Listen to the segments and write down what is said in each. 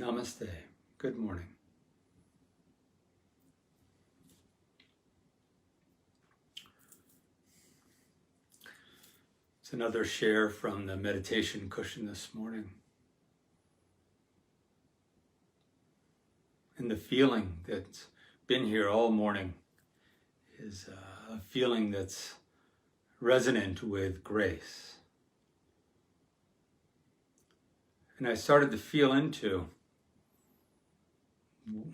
Namaste. Good morning. It's another share from the meditation cushion this morning. And the feeling that's been here all morning is a feeling that's resonant with grace. And I started to feel into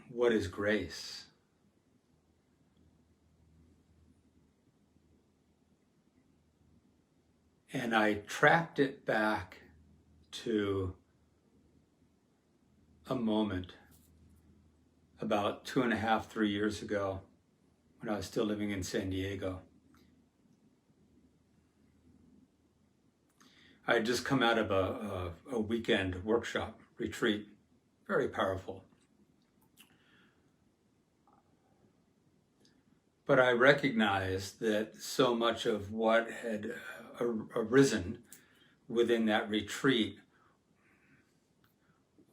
what is grace? And I tracked it back to a moment about 2.5, 3 years ago when I was still living in San Diego. I had just come out of a weekend workshop retreat, very powerful. But I recognized that so much of what had arisen within that retreat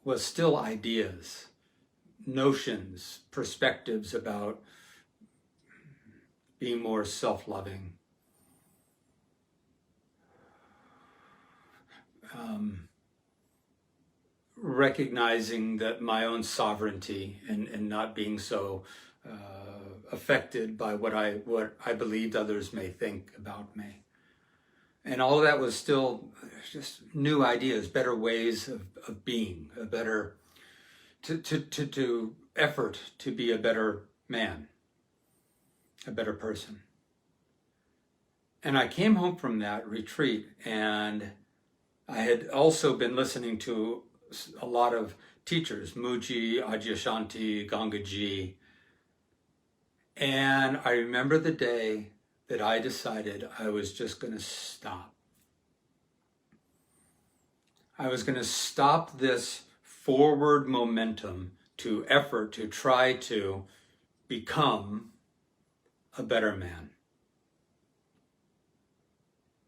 was still ideas, notions, perspectives about being more self-loving, recognizing that my own sovereignty and not being so affected by what I believed others may think about me. And all of that was still just new ideas, better ways of being, a better, to effort to be a better man, a better person. And I came home from that retreat, and I had also been listening to a lot of teachers, Muji, Adyashanti, Gangaji. And I remember the day that I decided I was just going to stop. I was going to stop this forward momentum to effort to try to become a better man.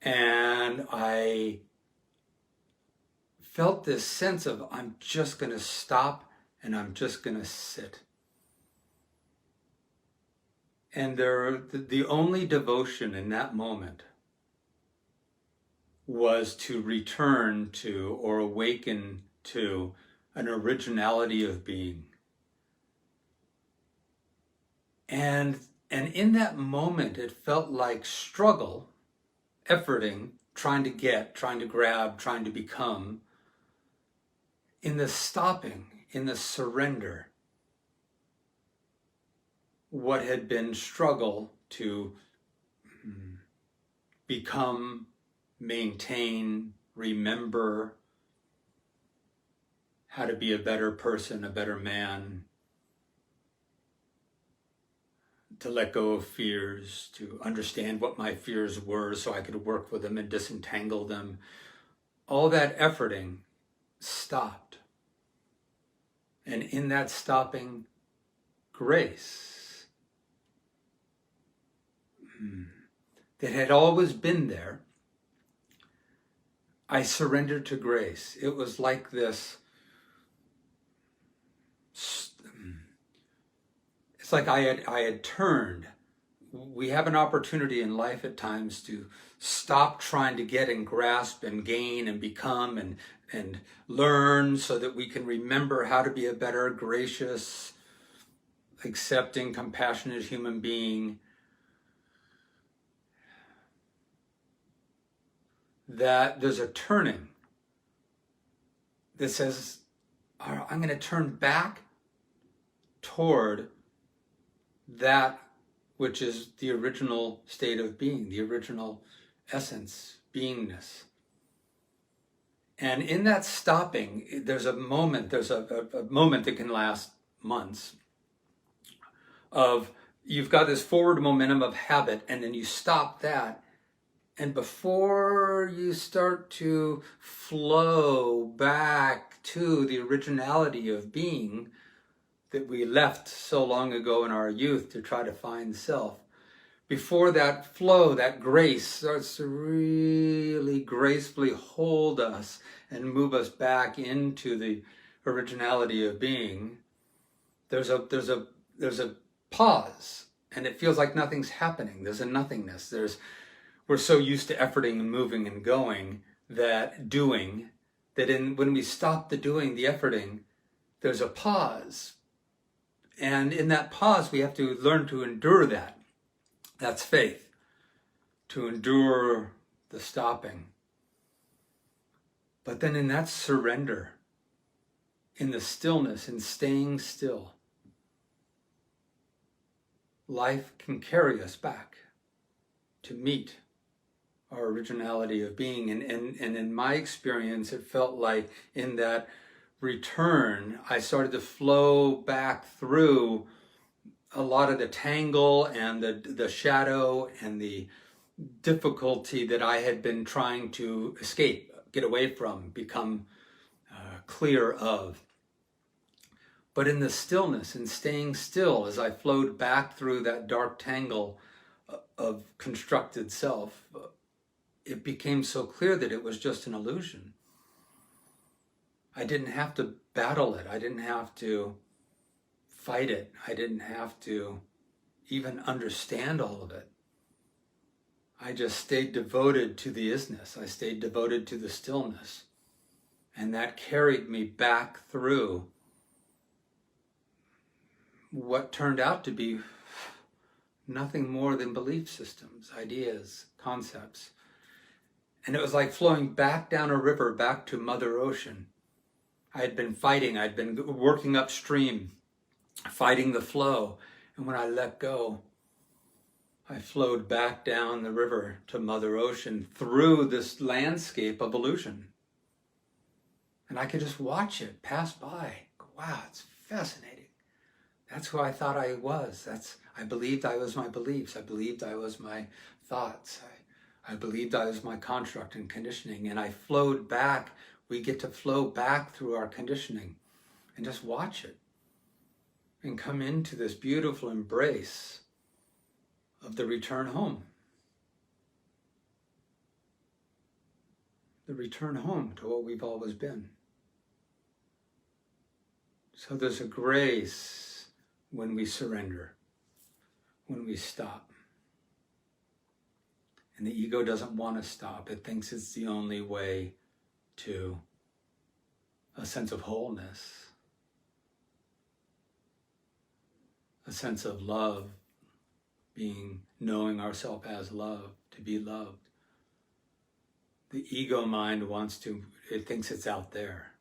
And I felt this sense of I'm just going to stop and I'm just going to sit. And the only devotion in that moment was to return to or awaken to an originality of being. And in that moment, it felt like struggle, efforting, trying to get, trying to grab, trying to become. In the stopping, in the surrender, what had been struggle to become, maintain, remember how to be a better person, a better man, to let go of fears, to understand what my fears were so I could work with them and disentangle them. All that efforting stopped. And in that stopping, grace that had always been there, I surrendered to grace. It was like this, it's like I had turned. We have an opportunity in life at times to stop trying to get and grasp and gain and become and learn so that we can remember how to be a better, gracious, accepting, compassionate human being. That there's a turning that says, I'm going to turn back toward that which is the original state of being, the original essence, beingness. And in that stopping, there's a moment that can last months of you've got this forward momentum of habit, and then you stop that. And before you start to flow back to the originality of being that we left so long ago in our youth to try to find self, before that flow, that grace starts to really gracefully hold us and move us back into the originality of being, there's a pause, and it feels like nothing's happening. There's a nothingness. We're so used to efforting and moving and going that when we stop the doing, the efforting, there's a pause. And in that pause, we have to learn to endure that. That's faith, to endure the stopping. But then in that surrender, in the stillness, in staying still, life can carry us back to meet our originality of being. And in my experience, it felt like in that return, I started to flow back through a lot of the tangle and the shadow and the difficulty that I had been trying to escape, get away from, become clear of. But in the stillness, in staying still, as I flowed back through that dark tangle of constructed self, it became so clear that it was just an illusion. I didn't have to battle it. I didn't have to fight it. I didn't have to even understand all of it. I just stayed devoted to the isness. I stayed devoted to the stillness. And that carried me back through what turned out to be nothing more than belief systems, ideas, concepts. And it was like flowing back down a river, back to Mother Ocean. I had been fighting, I'd been working upstream, fighting the flow. And when I let go, I flowed back down the river to Mother Ocean through this landscape of illusion. And I could just watch it pass by. Wow, it's fascinating. That's who I thought I was. I believed I was my beliefs. I believed I was my thoughts. I believed I was my construct and conditioning. And I flowed back. We get to flow back through our conditioning and just watch it and come into this beautiful embrace of the return home. The return home to what we've always been. So there's a grace when we surrender, when we stop. And the ego doesn't want to stop. It thinks it's the only way to a sense of wholeness, a sense of love, knowing ourselves as love, to be loved. The ego mind it thinks it's out there.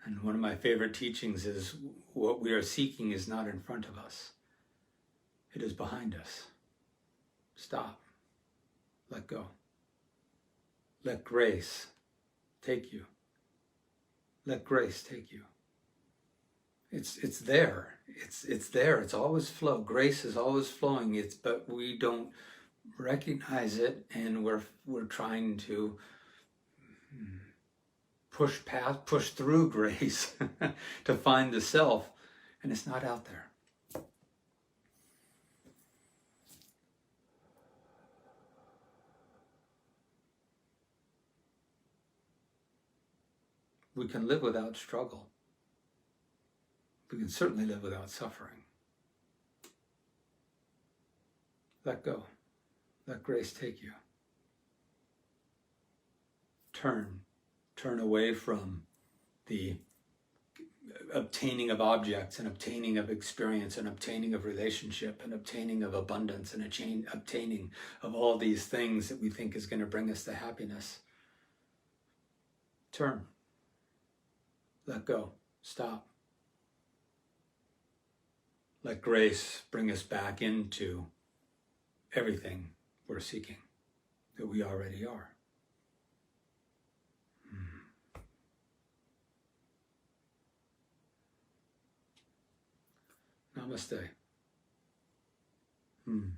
And one of my favorite teachings is what we are seeking is not in front of us. It is behind us. Stop. Let go. Let grace take you. Let grace take you. It's there. It's there. It's always flow. Grace is always flowing. But we don't recognize it, and we're trying to push through grace to find the self, and it's not out there. We can live without struggle. We can certainly live without suffering. Let go. Let grace take you. Turn away from the obtaining of objects and obtaining of experience and obtaining of relationship and obtaining of abundance and obtaining of all these things that we think is going to bring us the happiness. Turn. Let go. Stop. Let grace bring us back into everything we're seeking, that we already are. Namaste. Hmm.